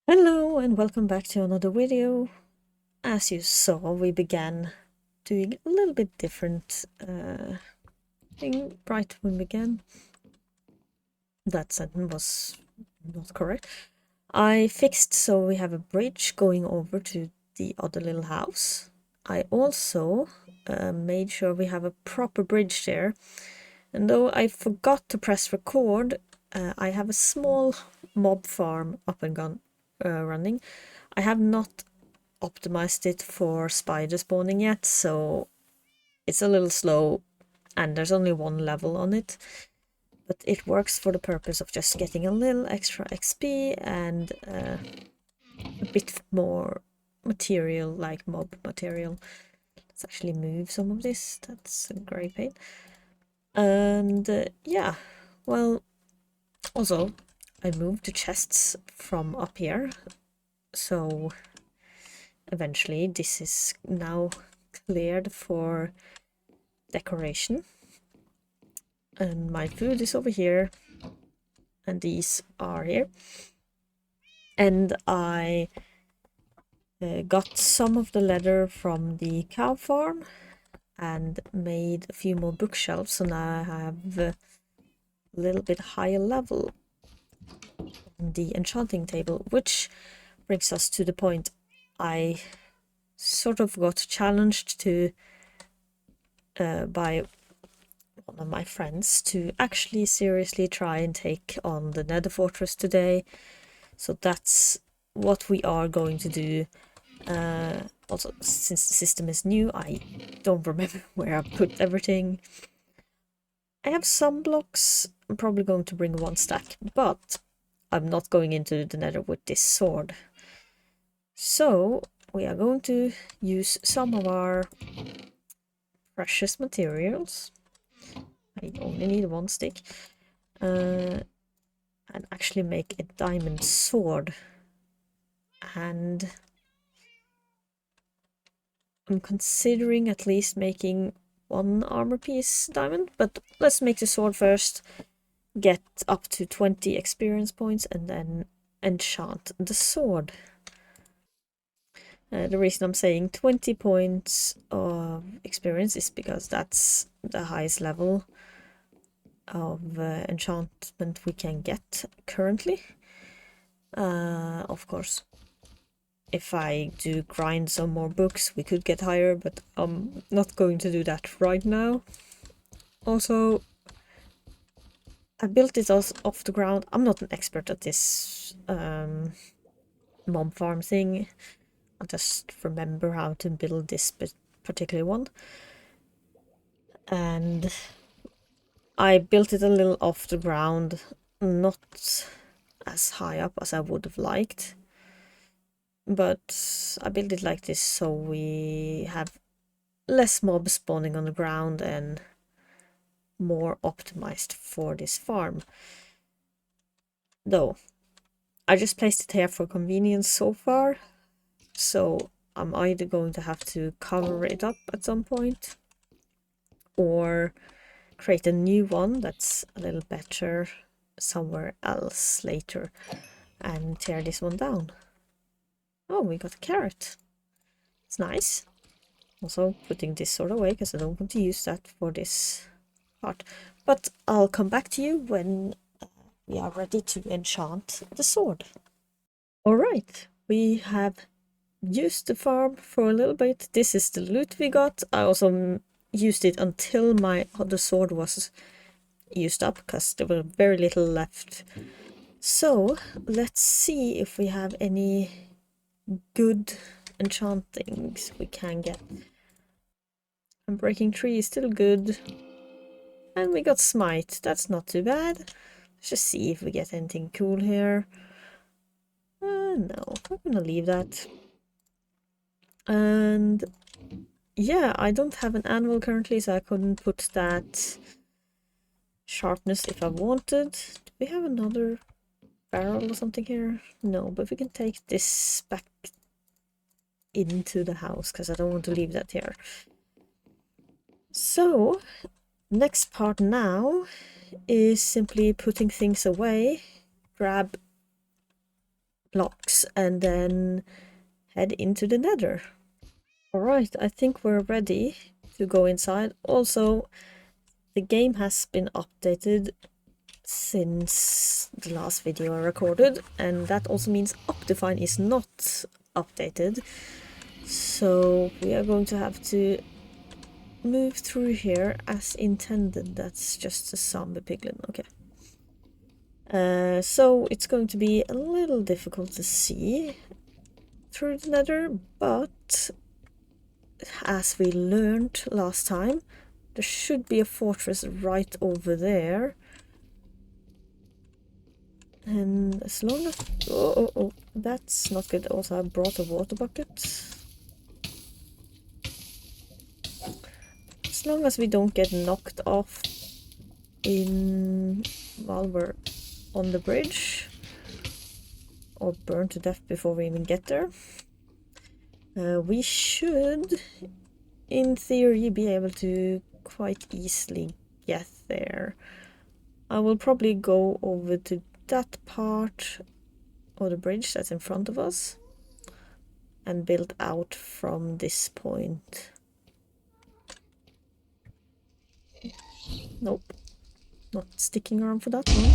Hello and welcome back to another video. As you saw, we began doing a little bit different thing right when we began. That sentence was not correct. I fixed so we have a bridge going over to the other little house. I also made sure we have a proper bridge there. And though I forgot to press record, I have a small mob farm up and running. I have not optimized it for spider spawning yet, so it's a little slow and there's only one level on it. But it works for the purpose of just getting a little extra XP and a bit more material, like mob material. Let's actually move some of this, that's a great pain. And yeah, well, also I moved the chests from up here, so eventually this is now cleared for decoration. And my food is over here, and these are here. And I got some of the leather from the cow farm and made a few more bookshelves, so now I have a little bit higher level on the enchanting table, which brings us to the point I sort of got challenged to by one of my friends to actually seriously try and take on the Nether Fortress today. So that's what we are going to do. Also, since the system is new, I don't remember where I put everything. I have some blocks. I'm probably going to bring one stack, but I'm not going into the Nether with this sword. So we are going to use some of our precious materials. I only need one stick. And actually make a diamond sword. And I'm considering at least making one armor piece diamond, but let's make the sword first, get up to 20 experience points, and then enchant the sword. The reason I'm saying 20 points of experience is because that's the highest level of enchantment we can get currently. Of course, if I do grind some more books, we could get higher, but I'm not going to do that right now. Also, I built this off the ground. I'm not an expert at this mob farm thing. I just remember how to build this particular one. And I built it a little off the ground, not as high up as I would have liked. But I built it like this so we have less mobs spawning on the ground and more optimized for this farm. Though, I just placed it here for convenience so far, so I'm either going to have to cover it up at some point or create a new one that's a little better somewhere else later and tear this one down. Oh, we got a carrot. It's nice. Also putting this sword away because I don't want to use that for this part. But I'll come back to you when we are ready to enchant the sword. Alright, we have used the farm for a little bit. This is the loot we got. I also used it until my other sword was used up because there were very little left. So let's see if we have any good enchantings we can get. And breaking tree is still good. And we got smite, that's not too bad. Let's just see if we get anything cool here. No, I'm gonna leave that. And yeah, I don't have an anvil currently, so I couldn't put that sharpness if I wanted. Do we have another barrel or something here? No, but we can take this back into the house because I don't want to leave that here. So, next part now is simply putting things away. Grab blocks and then head into the Nether. Alright, I think we're ready to go inside. Also, the game has been updated since the last video I recorded, and that also means Optifine is not updated. So we are going to have to move through here as intended. That's just a zombie piglin, okay. So it's going to be a little difficult to see through the Nether, but as we learned last time, there should be a fortress right over there. And as long as... Oh, that's not good. Also, I brought a water bucket. As long as we don't get knocked off while we're on the bridge, or burned to death before we even get there, we should, in theory, be able to quite easily get there. I will probably go over to that part of the bridge that's in front of us and build out from this point. Nope, not sticking around for that one.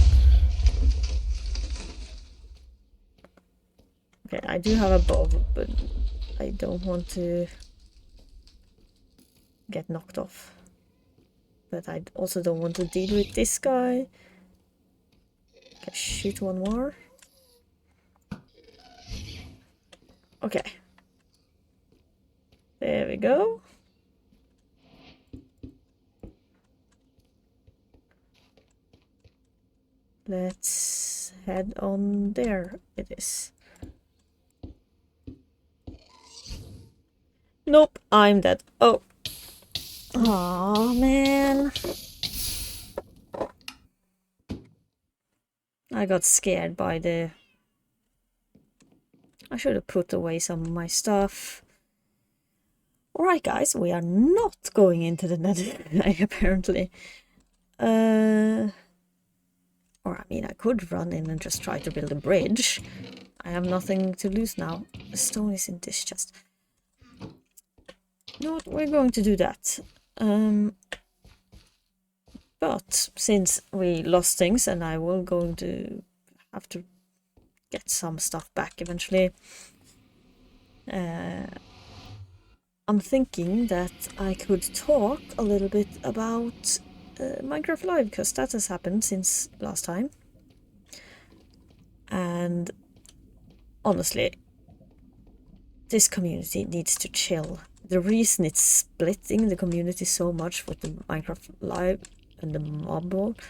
Okay, I do have a bow, but I don't want to get knocked off. But I also don't want to deal with this guy. Okay, shoot one more. Okay. There we go. Let's head on there. It is. Nope, I'm dead. Oh. Aw, man. I got scared by the... I should have put away some of my stuff. Alright guys, we are not going into the Nether apparently. Or I mean, I could run in and just try to build a bridge. I have nothing to lose now. The stone is in this chest. You know what, we're going to do that. But since we lost things and I will going to have to get some stuff back eventually, I'm thinking that I could talk a little bit about Minecraft Live, because that has happened since last time. And honestly, this community needs to chill. The reason it's splitting the community so much with the Minecraft Live and the mob world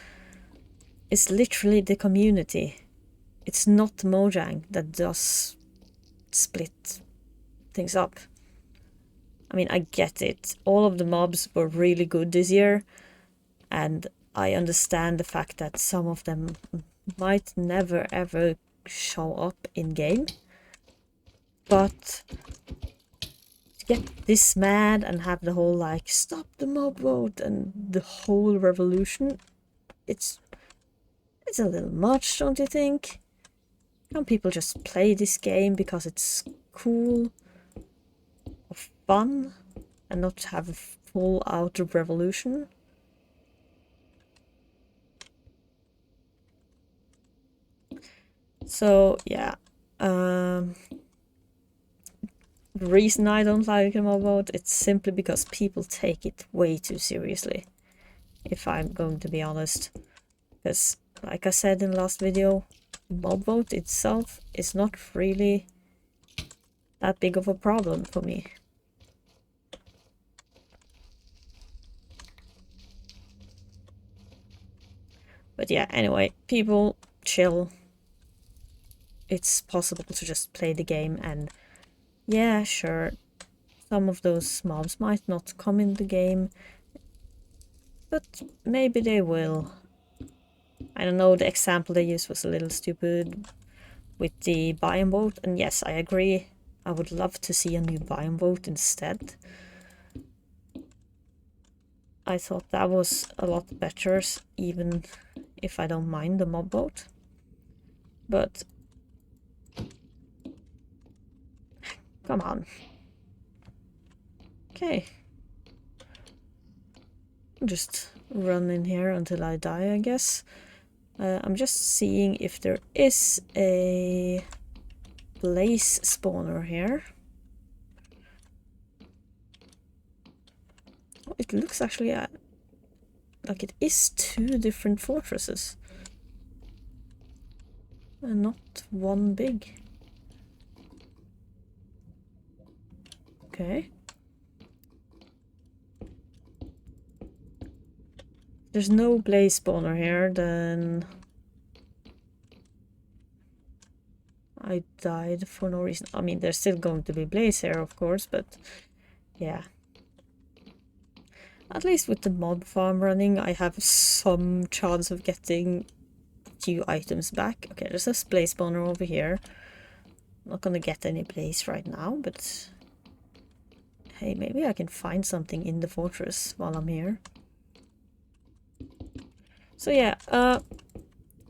is literally the community. It's not Mojang that does split things up. I mean, I get it. All of the mobs were really good this year, and I understand the fact that some of them might never ever show up in game. But to get this mad and have the whole like stop the mob vote and the whole revolution, it's a little much, don't you think? Can't people just play this game because it's cool or fun and not have a full out revolution? So yeah, the reason I don't like the mob vote, it's simply because people take it way too seriously, if I'm going to be honest. Because like I said in the last video, mob vote itself is not really that big of a problem for me. But yeah, anyway, people chill. It's possible to just play the game, and yeah, sure, some of those mobs might not come in the game, but maybe they will. I don't know, the example they used was a little stupid with the biome vote, and yes, I agree. I would love to see a new biome vote instead. I thought that was a lot better, even if I don't mind the mob vote. But Come on. Okay. Just run in here until I die, I guess. I'm just seeing if there is a blaze spawner here. Oh, it looks actually like it is 2 different fortresses. And not one big. Okay. There's no blaze spawner here, then I died for no reason. I mean, there's still going to be blaze here, of course, but yeah. At least with the mob farm running, I have some chance of getting a few items back. Okay, there's a blaze spawner over here. I'm not gonna get any blaze right now, but hey, maybe I can find something in the fortress while I'm here. So yeah,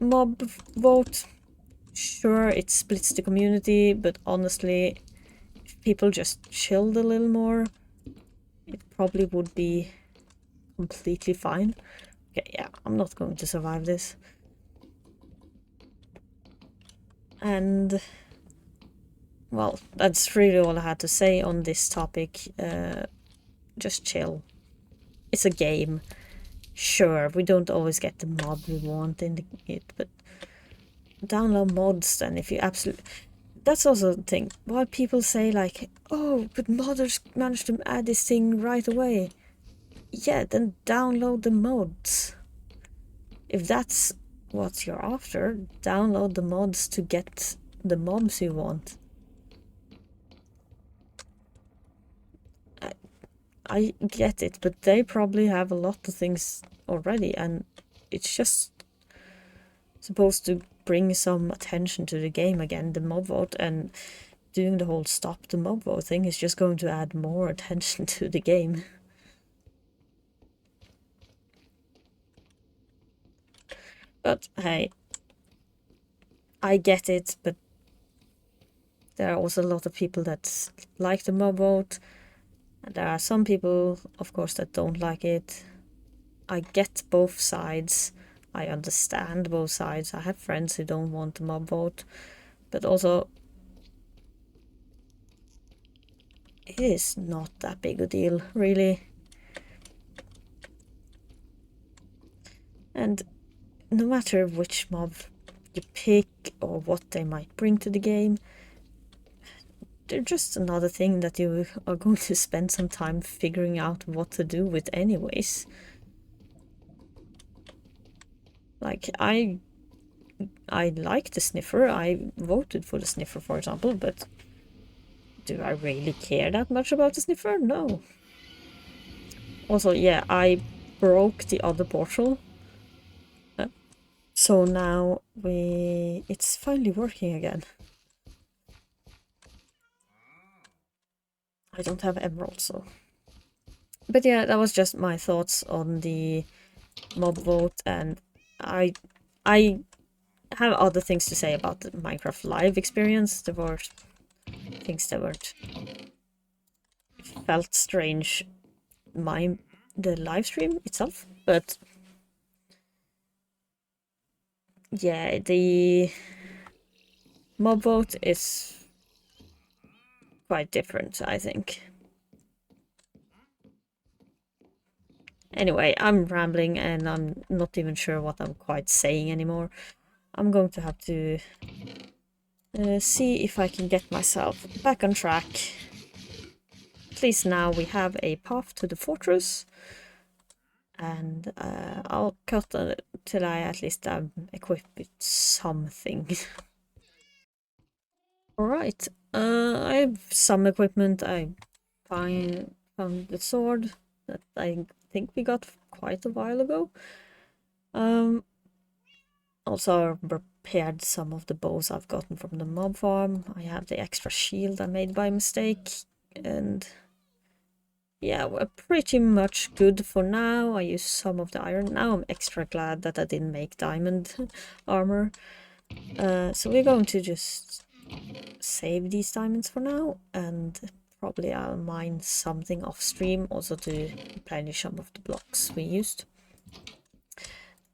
mob vote. Sure, it splits the community, but honestly, if people just chilled a little more, it probably would be completely fine. Okay, yeah, I'm not going to survive this. And well, that's really all I had to say on this topic. Just chill. It's a game. Sure, we don't always get the mob we want in it, but download mods then if you absolutely... That's also the thing. Why people say like, oh, but modders managed to add this thing right away. Yeah, then download the mods. If that's what you're after, download the mods to get the mobs you want. I get it, but they probably have a lot of things already, and it's just supposed to bring some attention to the game again, the mob vote, and doing the whole stop the mob vote thing is just going to add more attention to the game. But hey, I get it, but there are also a lot of people that like the mob vote, and there are some people, of course, that don't like it. I get both sides. I understand both sides. I have friends who don't want the mob vote, but also it is not that big a deal, really. And no matter which mob you pick or what they might bring to the game, they're just another thing that you are going to spend some time figuring out what to do with anyways. Like, I like the sniffer. I voted for the sniffer, for example, but do I really care that much about the sniffer? No. Also, yeah, I broke the other portal. So now it's finally working again. I don't have emeralds, so... But yeah, that was just my thoughts on the mob vote, and I have other things to say about the Minecraft Live experience. There were things that were felt strange the live stream itself, but yeah, the mob vote is quite different, I think. Anyway, I'm rambling and I'm not even sure what I'm quite saying anymore. I'm going to have to see if I can get myself back on track. At least now we have a path to the fortress. And I'll cut till I at least am equipped with something. Alright, I have some equipment. I found the sword that I think we got quite a while ago. Also repaired some of the bows I've gotten from the mob farm. I have the extra shield I made by mistake, and yeah, we're pretty much good for now. I use some of the iron. Now I'm extra glad that I didn't make diamond armor. So we're going to just save these diamonds for now, and probably I'll mine something off stream also to replenish some of the blocks we used.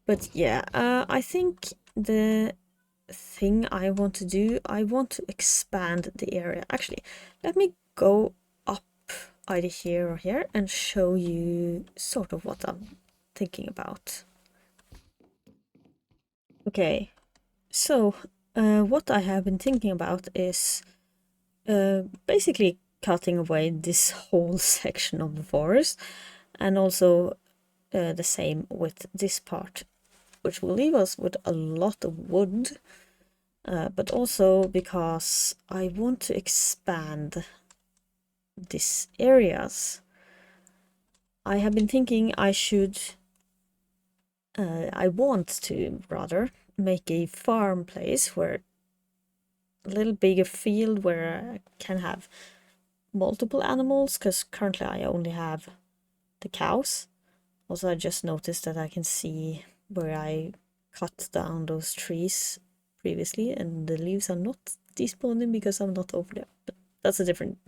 But yeah, I think the thing I want to do, I want to expand the area. Actually, let me go up either here or here and show you sort of what I'm thinking about. Okay, so what I have been thinking about is basically cutting away this whole section of the forest, and also the same with this part, which will leave us with a lot of wood, but also because I want to expand these areas. I have been thinking I want to rather make a farm place where a little bigger field where I can have multiple animals, because currently I only have the cows. Also, I just noticed that I can see where I cut down those trees previously, and the leaves are not despawning because I'm not over there. But that's a different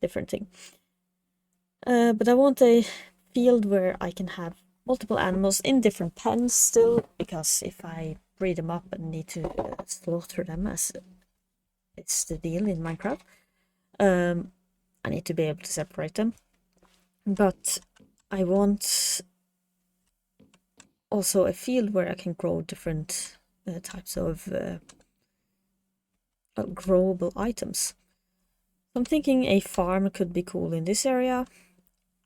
thing. But I want a field where I can have multiple animals in different pens still, because if I breed them up and need to slaughter them, as it's the deal in Minecraft, I need to be able to separate them. But I want also a field where I can grow different types of growable items. I'm thinking a farm could be cool in this area.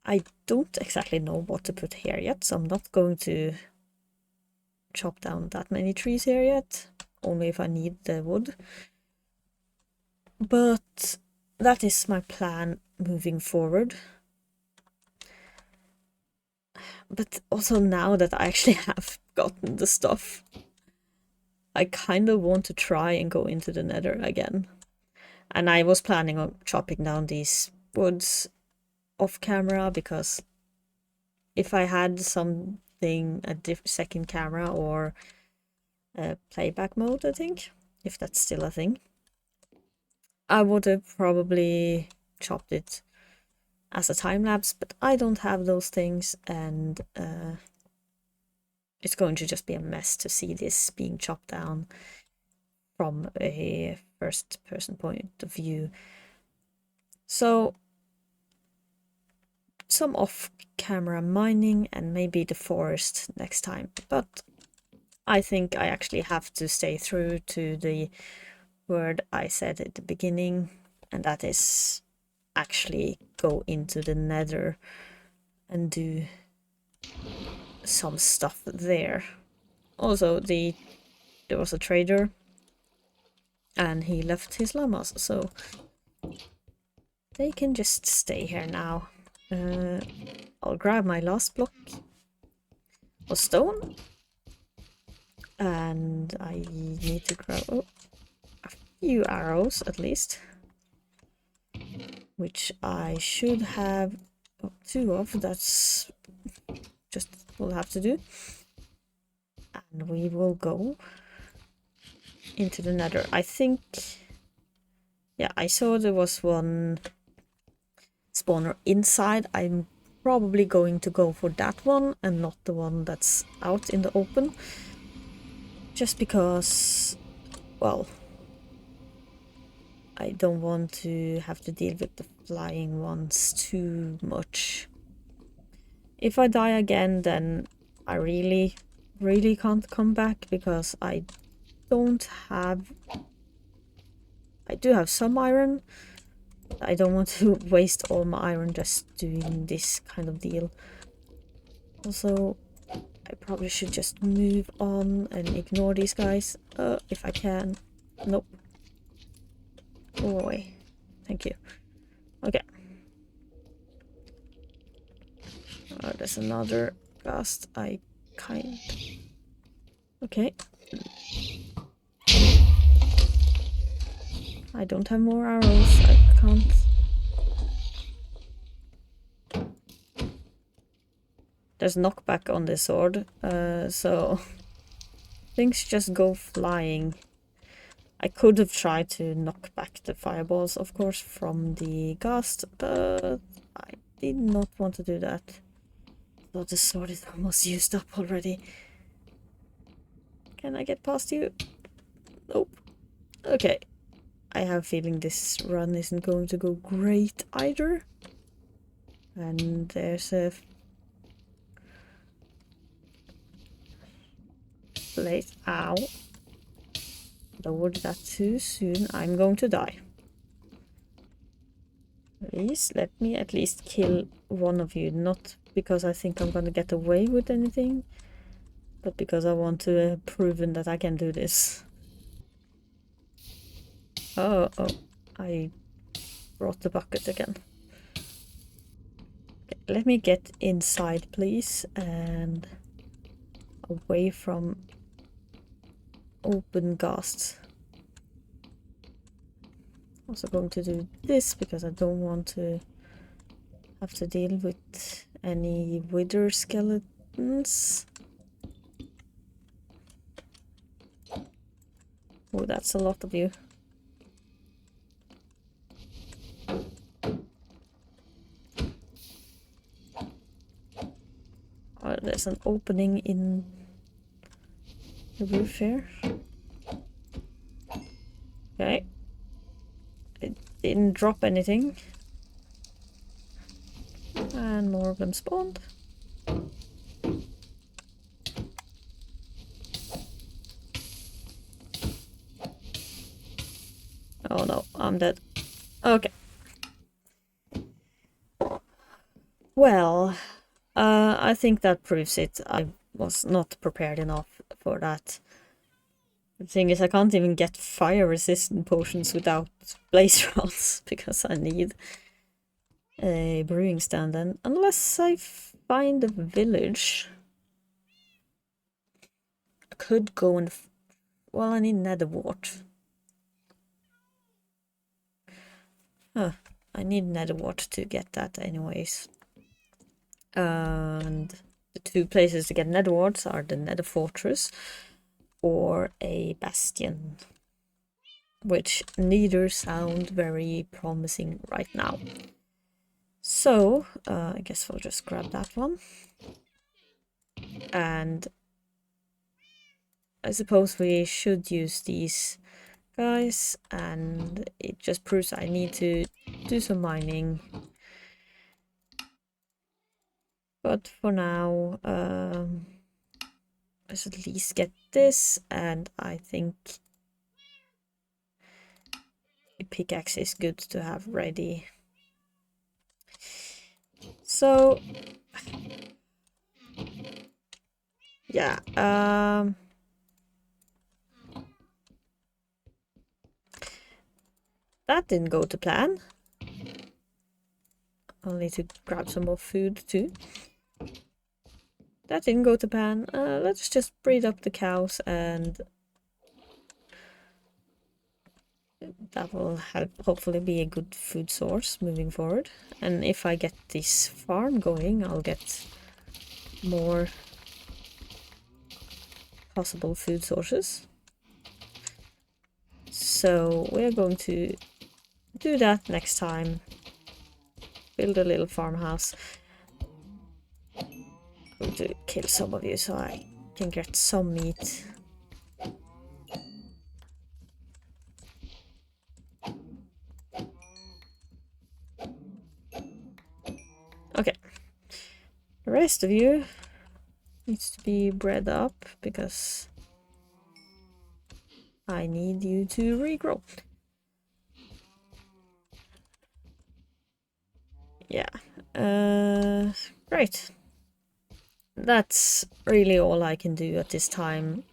I don't exactly know what to put here yet, so I'm not going to chop down that many trees here yet, only if I need the wood. But that is my plan moving forward. But also now that I actually have gotten the stuff, I kind of want to try and go into the Nether again. And I was planning on chopping down these woods off camera, because if I had something, a second camera or a playback mode, I think, if that's still a thing, I would have probably chopped it as a time lapse, but I don't have those things, and it's going to just be a mess to see this being chopped down from a first person point of view. So some off-camera mining and maybe the forest next time, but I think I actually have to stay true to the word I said at the beginning, and that is actually go into the Nether and do some stuff there. Also, there was a trader and he left his llamas, so they can just stay here now. I'll grab my last block of stone, and I need to grab a few arrows at least, which I should have 2 of. That's just we'll have to do, and we will go into the Nether. I think, yeah, I saw there was one spawner inside. I'm probably going to go for that one and not the one that's out in the open, just because, well, I don't want to have to deal with the flying ones too much. If I die again, then I really can't come back, because I do have some iron. I don't want to waste all my iron just doing this kind of deal. Also, I probably should just move on and ignore these guys, if I can. Nope. Go away. Thank you. Okay. There's another ghast. Okay. I don't have more arrows. I can't. There's knockback on this sword, so things just go flying I could have tried to knock back the fireballs, of course, from the ghast, but I did not want to do that. So the sword is almost used up already. Can I get past you? Nope. Okay. I have a feeling this run isn't going to go great either. And there's a place. Ow. Lowered that too soon. I'm going to die. Please let me at least kill one of you. Not because I think I'm gonna get away with anything, but because I want to have proven that I can do this. Oh, I brought the bucket again. Okay, let me get inside, please, and away from open ghasts. Also going to do this because I don't want to have to deal with any wither skeletons. Oh, that's a lot of you. Oh, there's an opening in the roof here. Okay. It didn't drop anything. And more of them spawned. Oh no, I'm dead. Okay. Well, I think that proves it. I was not prepared enough for that. The thing is, I can't even get fire-resistant potions without blaze rods, because I need a brewing stand then. Unless I find a village. I could go and... well, I need nether wart. Huh. I need nether wart to get that anyways. And the two places to get nether warts are the nether fortress or a bastion, which neither sound very promising right now. So I guess we'll just grab that one, and I suppose we should use these guys, and it just proves I need to do some mining. But for now, let's at least get this, and I think a pickaxe is good to have ready. So, yeah, that didn't go to plan. I'll need to grab some more food too. That didn't go to plan. Let's just breed up the cows, and that will help hopefully be a good food source moving forward. And if I get this farm going, I'll get more possible food sources. So we're going to do that next time. Build a little farmhouse. I'm going to kill some of you so I can get some meat. Okay. The rest of you needs to be bred up because I need you to regrow. Yeah. Great. That's really all I can do at this time.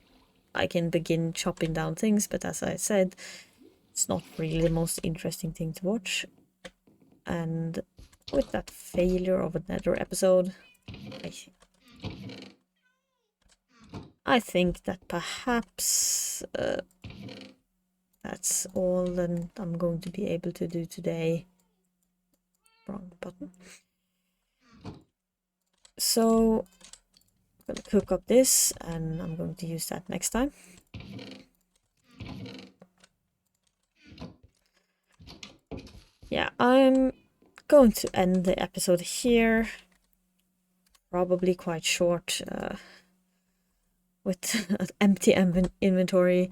I can begin chopping down things, but as I said, it's not really the most interesting thing to watch. And with that failure of another episode, I think that perhaps that's all that I'm going to be able to do today. Wrong button. So I'm going to cook up this, and I'm going to use that next time. yeah, I'm going to end the episode here. Probably quite short with an empty inventory.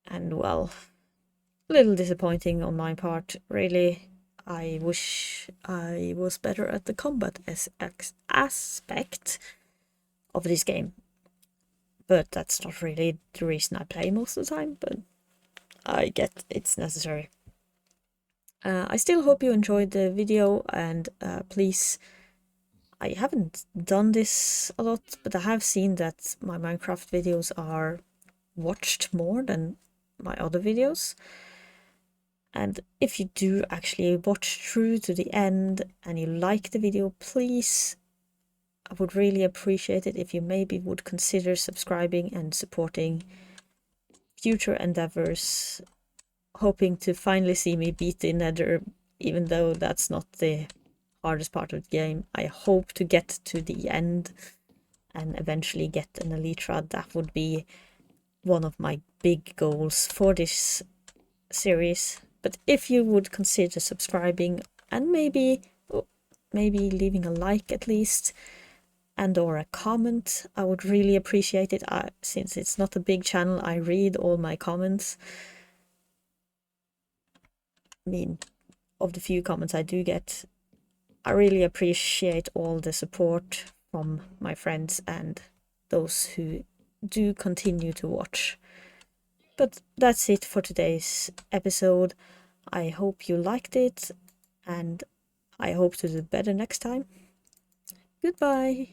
And well, a little disappointing on my part, really. I wish I was better at the combat aspect of this game. But that's not really the reason I play most of the time, but I get it's necessary. I still hope you enjoyed the video, and please, I haven't done this a lot, but I have seen that my Minecraft videos are watched more than my other videos. And if you do actually watch through to the end and you like the video, please, I would really appreciate it if you maybe would consider subscribing and supporting future endeavors, hoping to finally see me beat the Nether, even though that's not the hardest part of the game. I hope to get to the end and eventually get an elytra. That would be one of my big goals for this series. But if you would consider subscribing and maybe leaving a like at least, and or a comment, I would really appreciate it. Since it's not a big channel, I read all my comments. I mean, of the few comments I do get, I really appreciate all the support from my friends and those who do continue to watch. But that's it for today's episode. I hope you liked it, and I hope to do better next time. Goodbye.